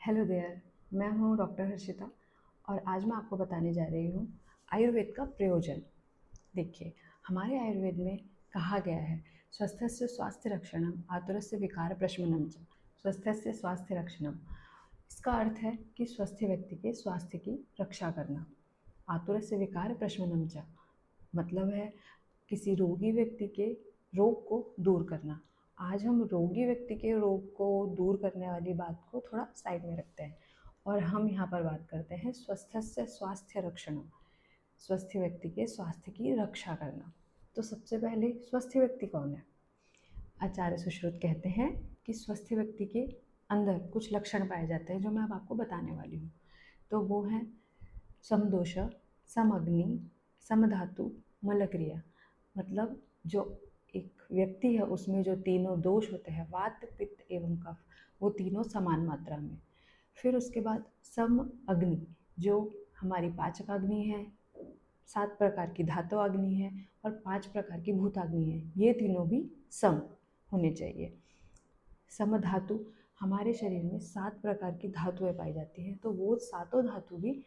Hello there. मैं हूँ doctor Harshita और आज मैं आपको बताने जा रही हूँ आयुर्वेद का प्रयोजन। देखिए, हमारे आयुर्वेद में कहा गया है स्वस्थस्य स्वास्थ्य रक्षणम आतुरस्य विकार प्रशमनम च। स्वस्थस्य स्वास्थ्य रक्षणम, इसका अर्थ है कि स्वस्थ व्यक्ति के स्वास्थ्य की रक्षा करना। आतुरस्य विकार प्रशमनम च मतलब है किसी रोगी व्यक्ति के रोग को दूर करना। आज हम रोगी व्यक्ति के रोग को दूर करने वाली बात को थोड़ा साइड में रखते हैं और हम यहाँ पर बात करते हैं स्वस्थस्य स्वास्थ्य रक्षण, स्वस्थ व्यक्ति के स्वास्थ्य की रक्षा करना। तो सबसे पहले स्वस्थ व्यक्ति कौन है? आचार्य सुश्रुत कहते हैं कि स्वस्थ व्यक्ति के अंदर कुछ लक्षण पाए जाते हैं जो मैं अब आपको बताने वाली हूँ। तो वो हैं समदोष, समअग्नि, समधातु, मलक्रिया। मतलब जो एक व्यक्ति है उसमें जो तीनों दोष होते हैं वात पित्त एवं कफ, वो तीनों समान मात्रा में। फिर उसके बाद सम अग्नि, जो हमारी पाचकाग्नि है, 7 प्रकार की धातुअग्नि है और 5 प्रकार की भूताग्नि है, ये तीनों भी सम होने चाहिए। समधातु, हमारे शरीर में 7 प्रकार की धातुएं पाई जाती हैं, तो वो सातों धातु भी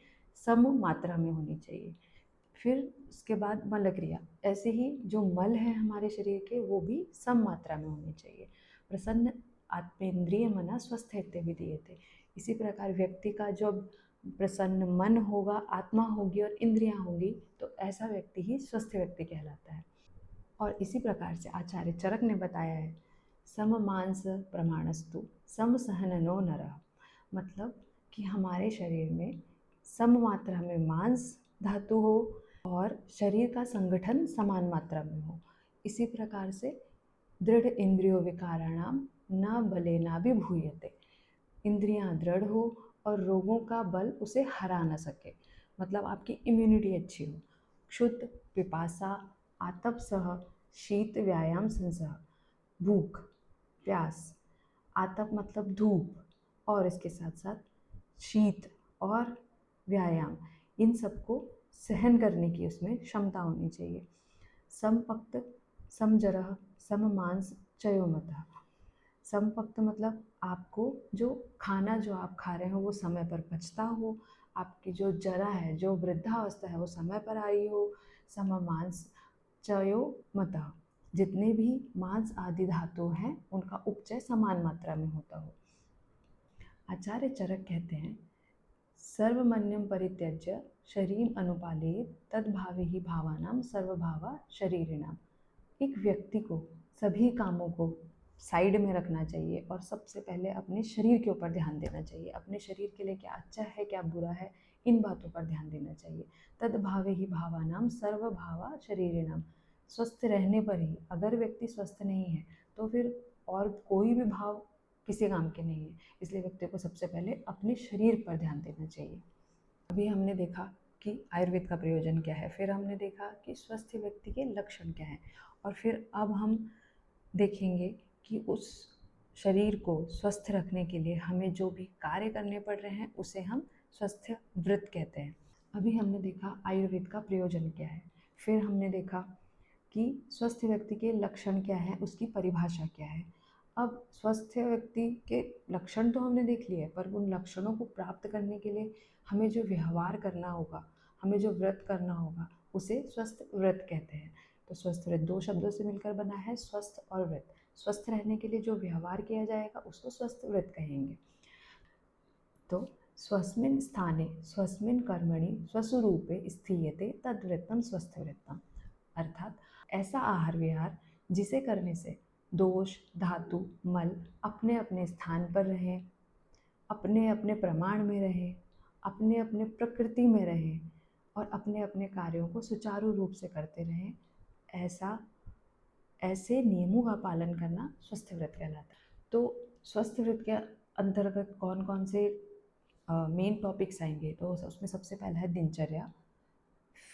सम मात्रा में होनी चाहिए। फिर उसके बाद मल क्रिया, ऐसे ही जो मल है हमारे शरीर के वो भी सम मात्रा में होने चाहिए। प्रसन्न आत्मेंद्रिय मना स्वस्थ विधीयते। इसी प्रकार व्यक्ति का जब प्रसन्न मन होगा, आत्मा होगी और इंद्रियां होंगी, तो ऐसा व्यक्ति ही स्वस्थ व्यक्ति कहलाता है। और इसी प्रकार से आचार्य चरक ने बताया है सम मांस प्रमाणस्तु सम सहननो नरः। मतलब कि हमारे शरीर में सम मात्रा में मांस धातु हो और शरीर का संगठन समान मात्रा में हो। इसी प्रकार से दृढ़ इंद्रियो विकाराणाम न बलेना भी भूयते। इंद्रियां दृढ़ हो और रोगों का बल उसे हरा न सके, मतलब आपकी इम्यूनिटी अच्छी हो। क्षुद्ध पिपासा आतप सह शीत व्यायाम संसह, भूख प्यास, आतप मतलब धूप, और इसके साथ साथ शीत और व्यायाम, इन सबको सहन करने की उसमें क्षमता होनी चाहिए। समपक्त समजरह सममांस चयोमतः। समपक्त मतलब आपको जो खाना जो आप खा रहे हो वो समय पर पचता हो, आपकी जो जरा है, जो वृद्धावस्था है, वो समय पर आ रही हो। सममांस चयोमतः, जितने भी मांस आदि धातु हैं उनका उपचय समान मात्रा में होता हो। आचार्य चरक कहते हैं सर्वमन्यम परित्यज्य शरीर अनुपालेत तद्भावे ही भावानाम सर्वभावा शरीरिणाम। एक व्यक्ति को सभी कामों को साइड में रखना चाहिए और सबसे पहले अपने शरीर के ऊपर ध्यान देना चाहिए। अपने शरीर के लिए क्या अच्छा है क्या बुरा है, इन बातों पर ध्यान देना चाहिए। तद्भावे ही भावानाम सर्वभावा शरीरिणाम। स्वस्थ रहने पर ही, अगर व्यक्ति स्वस्थ नहीं है तो फिर और कोई भी भाव किसी काम के नहीं है। इसलिए व्यक्ति को सबसे पहले अपने शरीर पर ध्यान देना चाहिए। अभी हमने देखा कि आयुर्वेद का प्रयोजन क्या है, फिर हमने देखा कि स्वस्थ व्यक्ति के लक्षण क्या हैं, और फिर अब हम देखेंगे कि उस शरीर को स्वस्थ रखने के लिए हमें जो भी कार्य करने पड़ रहे हैं उसे हम स्वस्थ व्रत कहते हैं। अभी हमने देखा आयुर्वेद का प्रयोजन क्या है, फिर हमने देखा कि स्वस्थ व्यक्ति के लक्षण क्या है, उसकी परिभाषा क्या है। अब स्वस्थ व्यक्ति के लक्षण तो हमने देख लिए, पर उन लक्षणों को प्राप्त करने के लिए हमें जो व्यवहार करना होगा, हमें जो व्रत करना होगा, उसे स्वस्थ व्रत कहते हैं। तो स्वस्थ व्रत 2 शब्दों से मिलकर बना है, स्वस्थ और व्रत। स्वस्थ रहने के लिए जो व्यवहार किया जाएगा उसको स्वस्थ व्रत कहेंगे। तो स्वस्मिन् स्थाने स्वस्मिन् कर्मणि स्वस्वरूपे स्थीयते तद्व्रतम स्वस्थ व्रतम। अर्थात ऐसा आहार विहार जिसे करने से दोष धातु मल अपने अपने स्थान पर रहें, अपने अपने प्रमाण में रहें, अपने अपने प्रकृति में रहें और अपने अपने कार्यों को सुचारू रूप से करते रहें, ऐसे नियमों का पालन करना स्वस्थ व्रत कहलाता है। तो स्वस्थ व्रत के अंतर्गत कौन कौन से मेन टॉपिक्स आएंगे, तो उसमें सबसे पहला है दिनचर्या,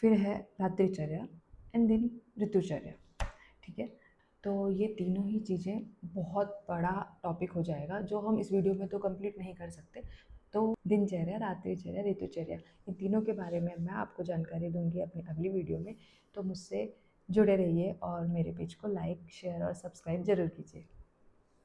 फिर है रात्रिचर्या एंड देन ऋतुचर्या। ठीक है, तो ये तीनों ही चीज़ें बहुत बड़ा टॉपिक हो जाएगा जो हम इस वीडियो में तो कंप्लीट नहीं कर सकते। तो दिनचर्या, रात्रिचर्या, ऋतुचर्या, इन तीनों के बारे में मैं आपको जानकारी दूंगी अपनी अगली वीडियो में। तो मुझसे जुड़े रहिए और मेरे पेज को लाइक शेयर और सब्सक्राइब ज़रूर कीजिए।